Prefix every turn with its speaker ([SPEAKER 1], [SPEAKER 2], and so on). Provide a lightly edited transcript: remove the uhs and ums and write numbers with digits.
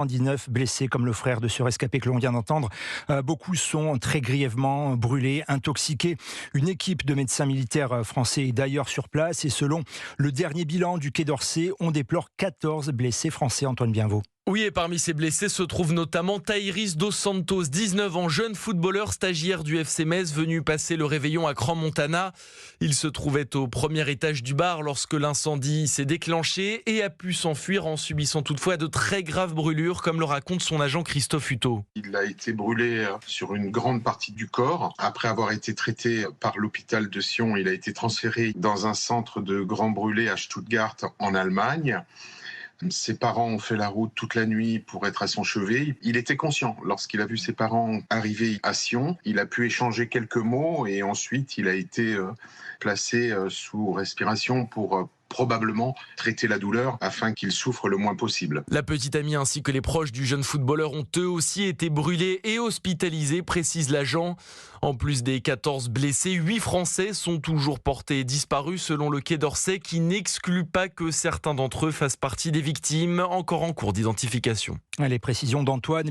[SPEAKER 1] 19 blessés comme le frère de ce rescapé que l'on vient d'entendre. Beaucoup sont très grièvement brûlés, intoxiqués. Une équipe de médecins militaires français est d'ailleurs sur place et selon le dernier bilan du Quai d'Orsay, on déplore 14 blessés français. Antoine Bienvaux.
[SPEAKER 2] Oui, et parmi ces blessés se trouve notamment Thaïris Dos Santos, 19 ans, jeune footballeur stagiaire du FC Metz, venu passer le réveillon à Crans-Montana. Il se trouvait au premier étage du bar lorsque l'incendie s'est déclenché et a pu s'enfuir en subissant toutefois de très graves brûlures, comme le raconte son agent Christophe Hutto.
[SPEAKER 3] Il a été brûlé sur une grande partie du corps. Après avoir été traité par l'hôpital de Sion, il a été transféré dans un centre de grands brûlés à Stuttgart en Allemagne. Ses parents ont fait la route toute la nuit pour être à son chevet. Il était conscient lorsqu'il a vu ses parents arriver à Sion. Il a pu échanger quelques mots et ensuite il a été placé sous respiration pour probablement traiter la douleur afin qu'il souffre le moins possible.
[SPEAKER 2] La petite amie ainsi que les proches du jeune footballeur ont eux aussi été brûlés et hospitalisés, précise l'agent. En plus des 14 blessés, 8 Français sont toujours portés disparus selon le Quai d'Orsay qui n'exclut pas que certains d'entre eux fassent partie des victimes encore en cours d'identification.
[SPEAKER 1] Les précisions d'Antoine.